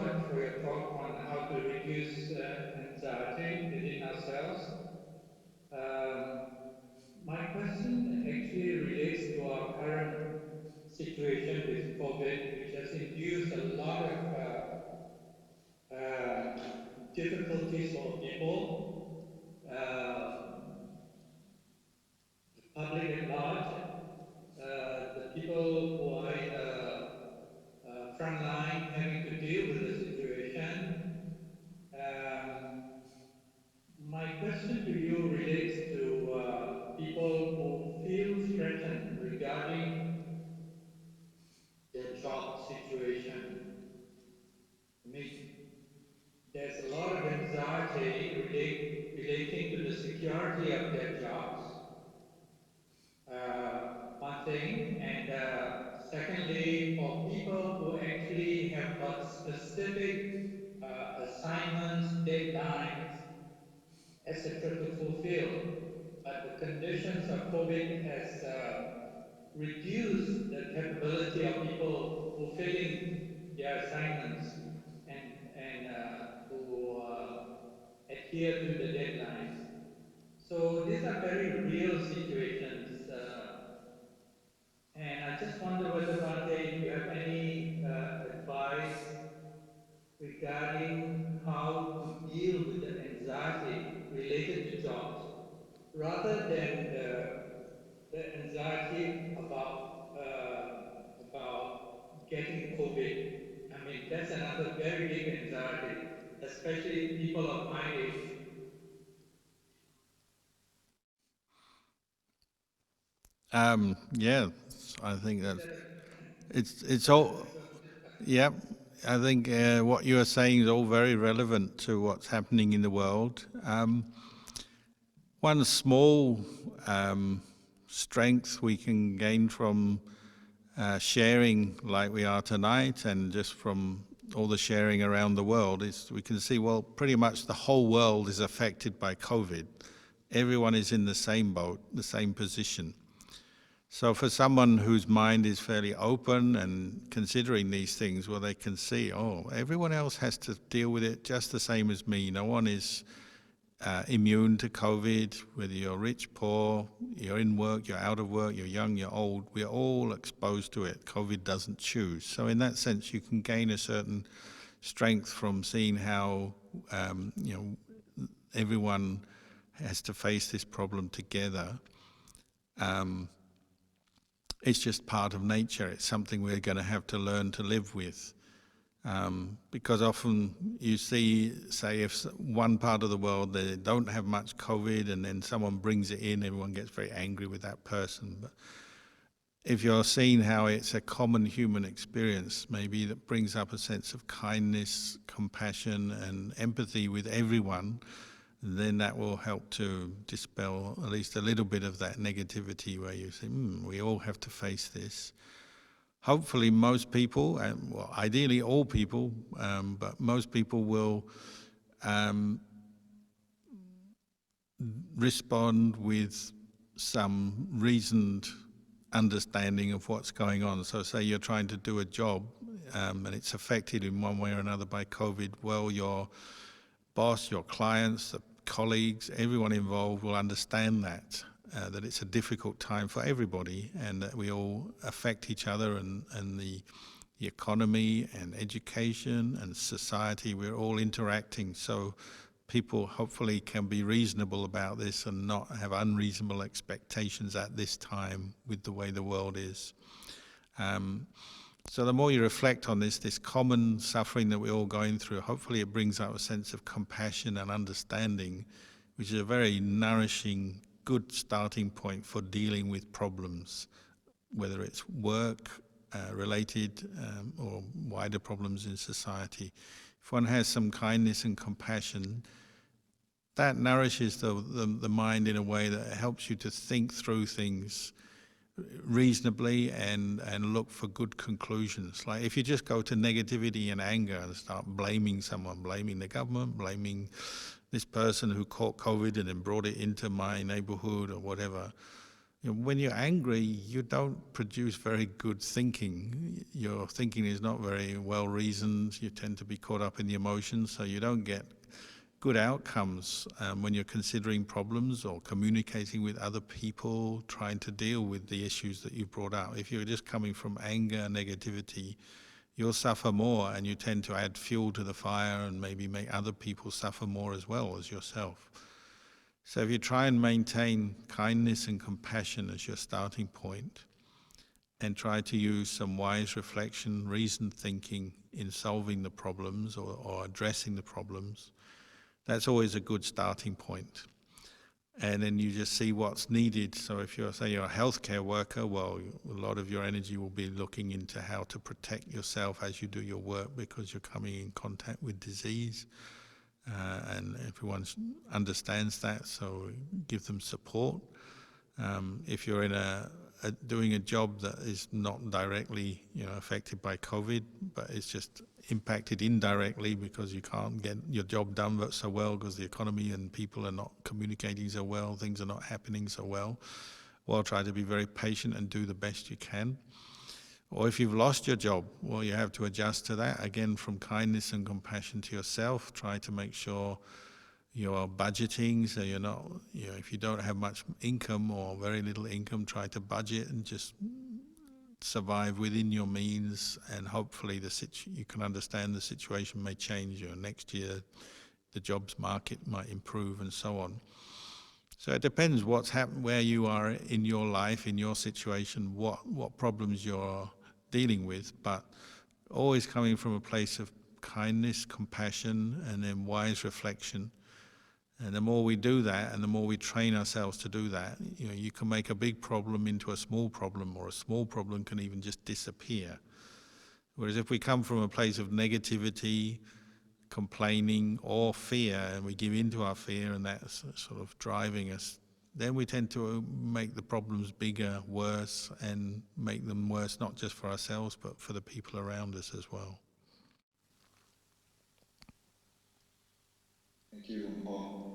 much for your talk on how to reduce anxiety within ourselves. Um, my question actually relates to our current situation with COVID, which has induced a lot of difficulties for people, the public at large, the people who are in the front line having to deal with the situation. Um, my question to you relates to people who feel threatened regarding their job situation. I mean, there's a lot of anxiety relating to the security of their jobs, one thing. And secondly, for people who actually have got specific assignments, deadlines, etc., to fulfill, but the conditions of COVID has reduced the capability of people fulfilling their assignments and to adhere to the deadlines. So these are very real situations, and I just wonder whether Bhante, if you have any advice regarding how to deal with the anxiety related to jobs, rather than the anxiety about getting COVID. I mean, that's another very big anxiety, especially people of my age. Yeah, I think Is that's that a, it's is that all. a question? Yeah, I think what you are saying is all very relevant to what's happening in the world. One small strength we can gain from sharing like we are tonight, and just from all the sharing around the world, is we can see, well, pretty much the whole world is affected by COVID. Everyone is in the same boat, the same position. So for someone whose mind is fairly open and considering these things, well, they can see, oh, everyone else has to deal with it just the same as me. No one is immune to COVID, whether you're rich, poor, you're in work, you're out of work, you're young, you're old. We're all exposed to it. COVID doesn't choose. So in that sense, you can gain a certain strength from seeing how everyone has to face this problem together. It's just part of nature. It's something we're going to have to learn to live with. Because often you see, say, if one part of the world they don't have much COVID and then someone brings it in, everyone gets very angry with that person. But if you're seeing how it's a common human experience, maybe that brings up a sense of kindness, compassion, and empathy with everyone, then that will help to dispel at least a little bit of that negativity where you say, we all have to face this. Hopefully most people, and well, ideally all people, but most people will respond with some reasoned understanding of what's going on. So say you're trying to do a job and it's affected in one way or another by COVID, well, your boss, your clients, the colleagues, everyone involved will understand that, that it's a difficult time for everybody and that we all affect each other and the economy and education and society, we're all interacting. So people hopefully can be reasonable about this and not have unreasonable expectations at this time with the way the world is. So the more you reflect on this common suffering that we're all going through, hopefully it brings up a sense of compassion and understanding, which is a very nourishing, good starting point for dealing with problems, whether it's work related or wider problems in society. If one has some kindness and compassion, that nourishes the mind in a way that helps you to think through things reasonably and look for good conclusions. Like if you just go to negativity and anger and start blaming someone, blaming the government, blaming this person who caught COVID and then brought it into my neighborhood or whatever, When you're angry, you don't produce very good thinking. Your thinking is not very well reasoned. You tend to be caught up in the emotions, so you don't get good outcomes when you're considering problems or communicating with other people, trying to deal with the issues that you brought up. If you're just coming from anger, negativity, you'll suffer more, and you tend to add fuel to the fire and maybe make other people suffer more as well as yourself. So if you try and maintain kindness and compassion as your starting point, and try to use some wise reflection, reasoned thinking in solving the problems or addressing the problems, that's always a good starting point. And then you just see what's needed. So if you're, say, you're a healthcare worker, well, a lot of your energy will be looking into how to protect yourself as you do your work, because you're coming in contact with disease. And everyone understands that, so give them support. If you're in doing a job that is not directly, affected by COVID, but it's just impacted indirectly because you can't get your job done so well because the economy and people are not communicating so well, things are not happening so well, well, try to be very patient and do the best you can. Or if you've lost your job, well, you have to adjust to that. Again, from kindness and compassion to yourself, try to make sure you're budgeting, so you're not, if you don't have much income or very little income, try to budget and just survive within your means, and hopefully you can understand the situation may change. Next year, the jobs market might improve and so on. So it depends what's happened, where you are in your life, in your situation, what problems you're dealing with, but always coming from a place of kindness, compassion, and then wise reflection. And the more we do that, and the more we train ourselves to do that, you can make a big problem into a small problem, or a small problem can even just disappear. Whereas if we come from a place of negativity, complaining, or fear, and we give in to our fear, and that's sort of driving us, then we tend to make the problems bigger, worse, and make them worse not just for ourselves, but for the people around us as well. Thank you, Luang Por.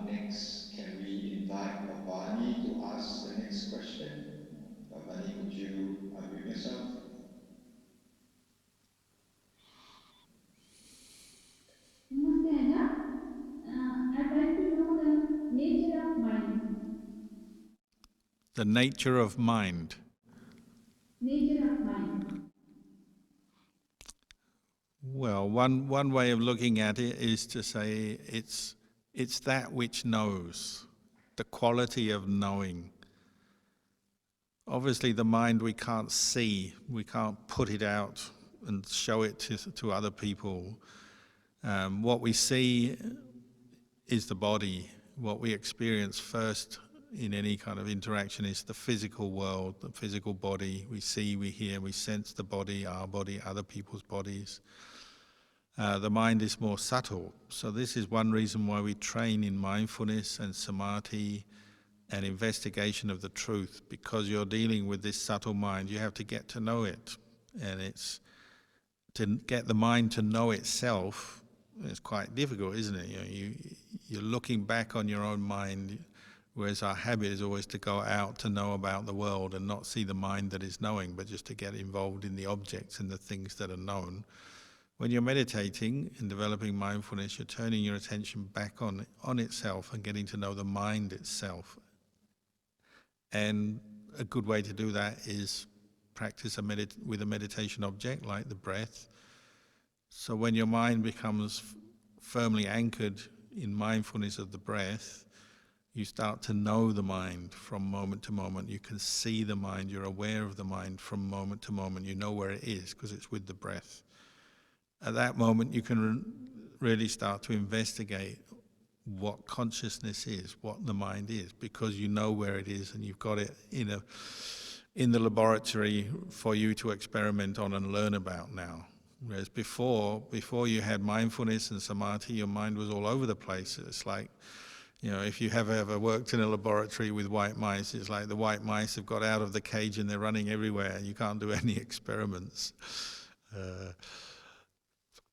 Next, can we invite Bhavani to ask the next question? Bhavani, could you unmute yourself? Namaste, Ajahn. I'd like to know the nature of mind. The nature of mind. Nature of mind. Well, one way of looking at it is to say it's that which knows, the quality of knowing. Obviously, the mind we can't see, we can't put it out and show it to other people. What we see is the body. What we experience first in any kind of interaction is the physical world, the physical body. We see, we hear, we sense the body, our body, other people's bodies. The mind is more subtle. So this is one reason why we train in mindfulness and samadhi and investigation of the truth, because you're dealing with this subtle mind. You have to get to know it. And it's to get the mind to know itself, it's quite difficult, isn't it? You're looking back on your own mind, whereas our habit is always to go out to know about the world and not see the mind that is knowing, but just to get involved in the objects and the things that are known. When you're meditating and developing mindfulness, you're turning your attention back on itself and getting to know the mind itself. And a good way to do that is practice with a meditation object like the breath. So when your mind becomes firmly anchored in mindfulness of the breath, you start to know the mind from moment to moment. You can see the mind, you're aware of the mind from moment to moment. You know where it is because it's with the breath. At that moment, you can really start to investigate what consciousness is, what the mind is, because you know where it is and you've got it in the laboratory for you to experiment on and learn about now. Whereas before you had mindfulness and samadhi, your mind was all over the place. It's like, if you have ever worked in a laboratory with white mice, it's like the white mice have got out of the cage and they're running everywhere and you can't do any experiments.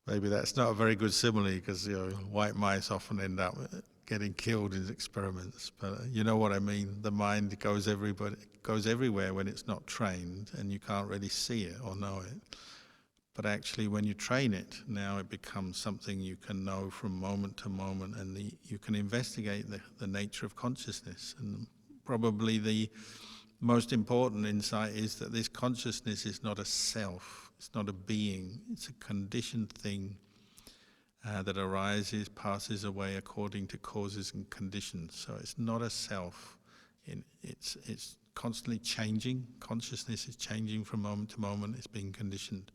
Maybe that's not a very good simile, because white mice often end up getting killed in experiments, but you know what I mean. The mind goes everywhere when it's not trained, and you can't really see it or know it. But actually, when you train it, now it becomes something you can know from moment to moment, and you can investigate the nature of consciousness. And probably the most important insight is that this consciousness is not a self, it's not a being, it's a conditioned thing that arises, passes away according to causes and conditions. So it's not a self. It's constantly changing. Consciousness is changing from moment to moment. It's being conditioned.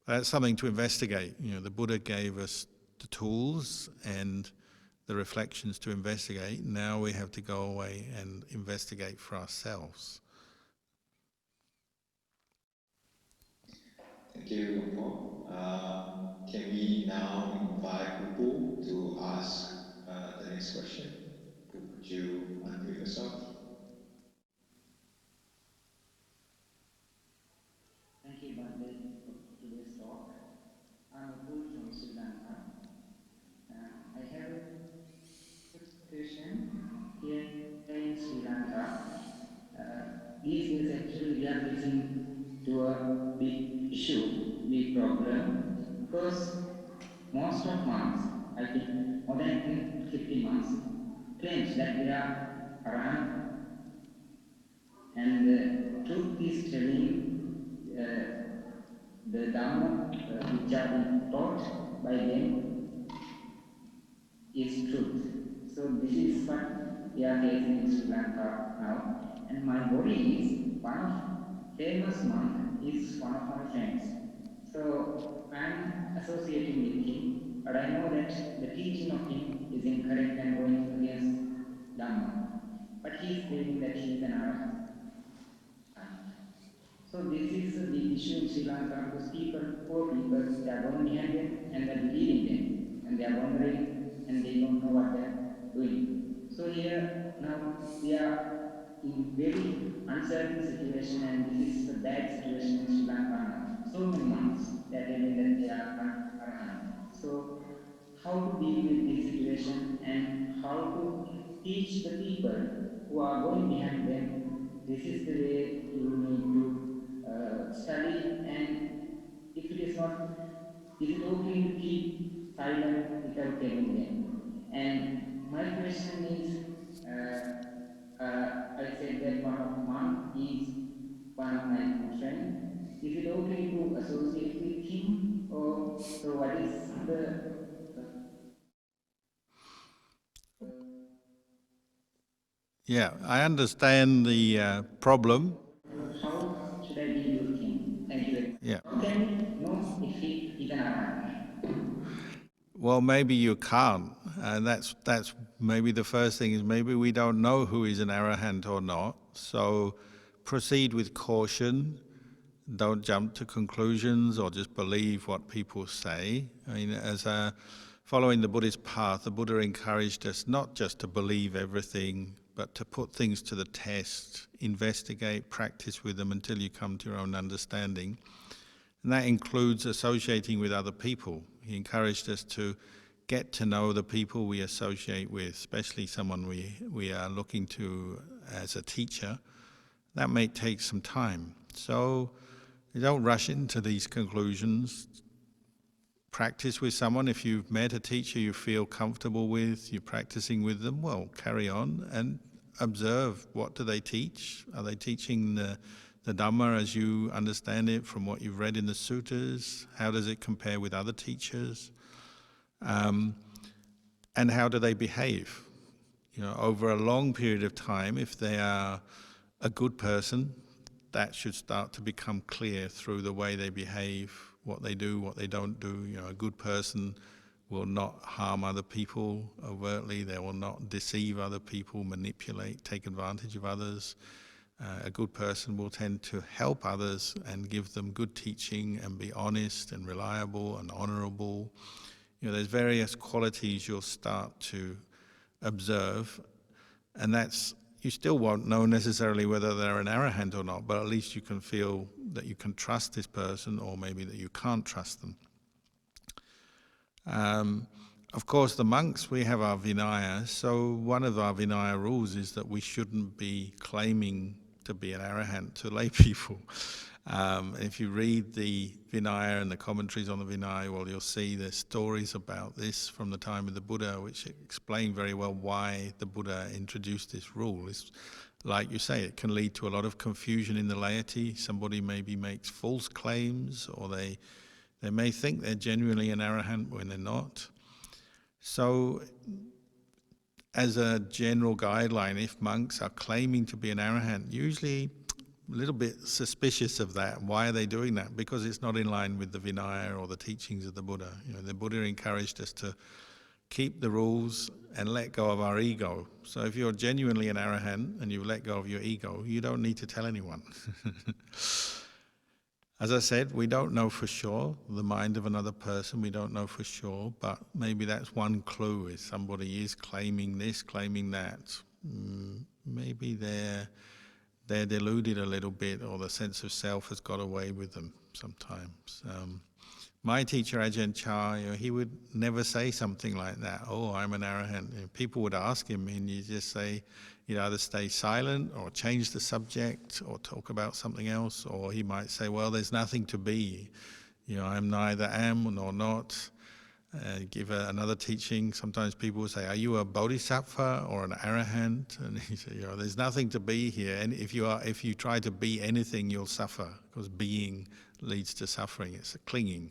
That's something to investigate. You know, the Buddha gave us the tools and the reflections to investigate. Now we have to go away and investigate for ourselves. Thank you, Luang Por. Can we now invite Pupu to ask the next question? Pupu, could you unmute yourself? Thank you, Bante, for today's talk. I'm Apul from Sri Lanka. I have a question here in Sri Lanka. These days, actually, we are facing to a big issue, big problem, because most of monks, I think more than 50 monks, claims that they are Arahant, and the truth is telling the Dhamma which are being taught by them is truth. So this is what we are facing in Sri Lanka now. And my worry is one of famous monk is one of my friends. So I'm associating with him, but I know that the teaching of him is incorrect and going against Dhamma. But he is claiming that he is an Arahant. So this is a big issue in Sri Lanka because people, poor people, they are going behind them and they're believing them and they are wondering and they don't know what they're doing. So here now we are in very uncertain situation, and this is a bad situation in Sri Lanka now. So many monks, they are telling that they are Arahant. So how to deal with this situation and how to teach the people who are going behind them, this is the way you need to study, and if it is not, is it okay to keep silent without telling them? And my question is, I said that one of monk is one of my good friend. Is it okay to associate with him, or so? What is the Yeah, I understand the problem. how should I deal with him? Thank you very much. Yeah. How can we know if he is an Arahant? Well, maybe you can't, and that's maybe the first thing is maybe we don't know who is an arahant or not. So proceed with caution. Don't jump to conclusions or just believe what people say. I mean, following the Buddhist path, the Buddha encouraged us not just to believe everything, but to put things to the test, investigate, practice with them until you come to your own understanding. And that includes associating with other people. He encouraged us to get to know the people we associate with, especially someone we are looking to as a teacher. That may take some time. So you don't rush into these conclusions. Practice with someone. If you've met a teacher you feel comfortable with, you're practicing with them, well, carry on and observe. What do they teach? Are they teaching the Dhamma as you understand it from what you've read in the suttas? How does it compare with other teachers? And how do they behave? You know, over a long period of time, if they are a good person, that should start to become clear through the way they behave, what they do, what they don't do. You know, a good person will not harm other people overtly. They will not deceive other people, manipulate, take advantage of others. A good person will tend to help others and give them good teaching and be honest and reliable and honorable. You know, there's various qualities you'll start to observe, and you still won't know necessarily whether they're an arahant or not, but at least you can feel that you can trust this person, or maybe that you can't trust them. of course, the monks, we have our Vinaya. So one of our Vinaya rules is that we shouldn't be claiming to be an arahant to lay people. If you read the Vinaya and the commentaries on the Vinaya, well, you'll see there's stories about this from the time of the Buddha, which explain very well why the Buddha introduced this rule. It's, like you say, it can lead to a lot of confusion in the laity. Somebody maybe makes false claims, or they may think they're genuinely an arahant when they're not. So, as a general guideline, if monks are claiming to be an arahant, usually a little bit suspicious of that. Why are they doing that? Because it's not in line with the Vinaya or the teachings of the Buddha. You know, the Buddha encouraged us to keep the rules and let go of our ego. So if you're genuinely an arahant and you let go of your ego, you don't need to tell anyone. As I said, we don't know for sure the mind of another person, we don't know for sure, but maybe that's one clue, is somebody is claiming this, claiming that. Maybe they're deluded a little bit, or the sense of self has got away with them sometimes. My teacher, Ajahn Chah, he would never say something like that, oh, I'm an arahant. People would ask him, and you just say, you'd either stay silent or change the subject or talk about something else, or he might say, well, there's nothing to be. I'm neither am nor not. Give another teaching. Sometimes people will say, are you a bodhisattva or an arahant? And he said, there's nothing to be here. And if you try to be anything, you'll suffer, because being leads to suffering. It's a clinging.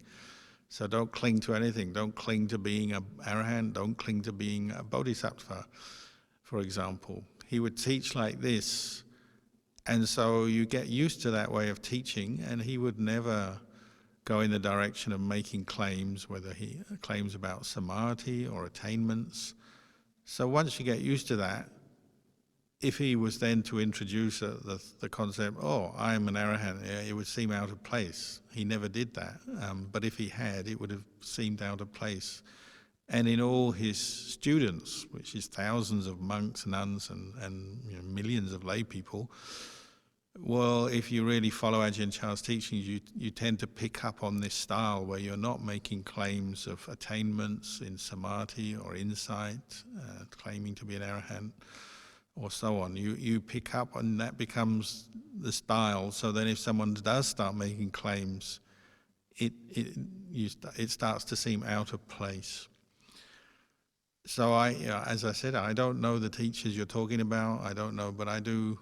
So don't cling to anything. Don't cling to being an arahant. Don't cling to being a bodhisattva, for example. He would teach like this. And so you get used to that way of teaching, and he would never go in the direction of making claims, whether he claims about samadhi or attainments. So once you get used to that, if he was then to introduce the concept, oh, I'm an arahant, it would seem out of place. He never did that. But if he had, it would have seemed out of place. And in all his students, which is thousands of monks, nuns, and millions of lay people, well, if you really follow Ajahn Chah's teachings, you tend to pick up on this style where you're not making claims of attainments in samadhi or insight, claiming to be an arahant, or so on. You pick up, and that becomes the style. So then if someone does start making claims, it starts to seem out of place. So as I said, I don't know the teachers you're talking about. I don't know, but I do.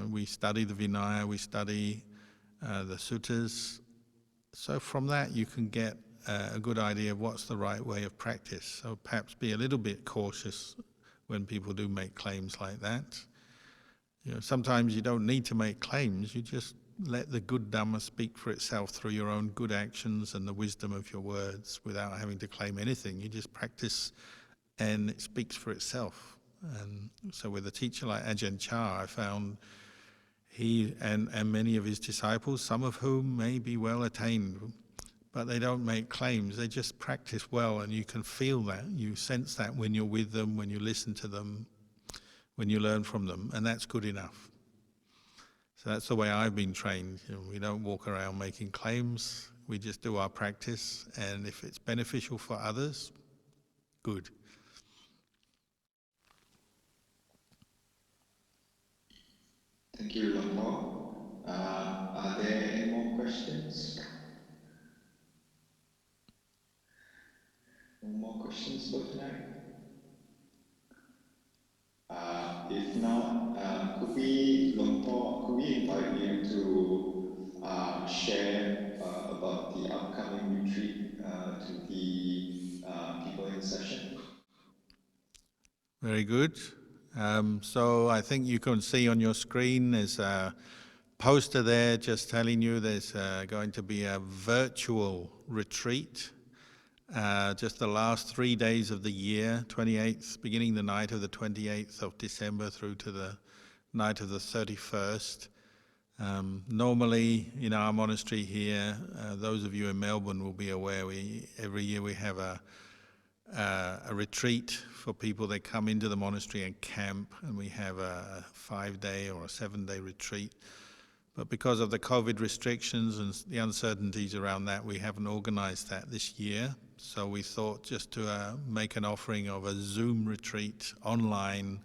We study the Vinaya, we study the suttas. So from that you can get a good idea of what's the right way of practice. So perhaps be a little bit cautious when people do make claims like that. Sometimes you don't need to make claims, you just let the good Dhamma speak for itself through your own good actions and the wisdom of your words without having to claim anything. You just practice and it speaks for itself. And so with a teacher like Ajahn Chah, I found he and many of his disciples, some of whom may be well attained, but they don't make claims, they just practice well, and you can feel that, you sense that when you're with them, when you listen to them, when you learn from them, and that's good enough. So that's the way I've been trained. We don't walk around making claims, we just do our practice, and if it's beneficial for others, good. Thank you, Luang Por. Are there any more questions? No more questions for tonight? If not, could we invite you to share about the upcoming retreat to the people in the session? Very good. So I think you can see on your screen there's a poster there just telling you there's going to be a virtual retreat just the last 3 days of the year, 28th, beginning the night of the 28th of December through to the night of the 31st. Normally in our monastery here, those of you in Melbourne will be aware, every year we have a retreat for people that come into the monastery and camp, and we have a 5-day or a 7-day retreat. But because of the COVID restrictions and the uncertainties around that, we haven't organized that this year. So we thought just to make an offering of a Zoom retreat online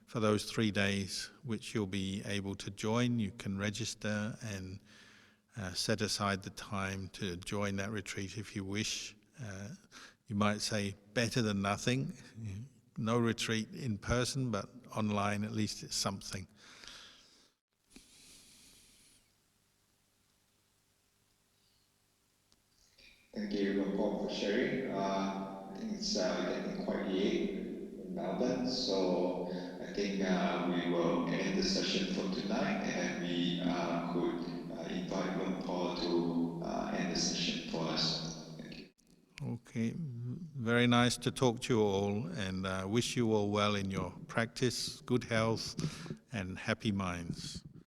for those 3 days, which you'll be able to join. You can register and set aside the time to join that retreat if you wish. You might say better than nothing. No retreat in person, but online at least it's something. Thank you, Luang Por, for sharing. I think it's getting quite late in Melbourne, so I think we will end the session for tonight, and we could invite Luang Por to end the session for us. Thank you. Okay, very nice to talk to you all, and wish you all well in your practice, good health, and happy minds.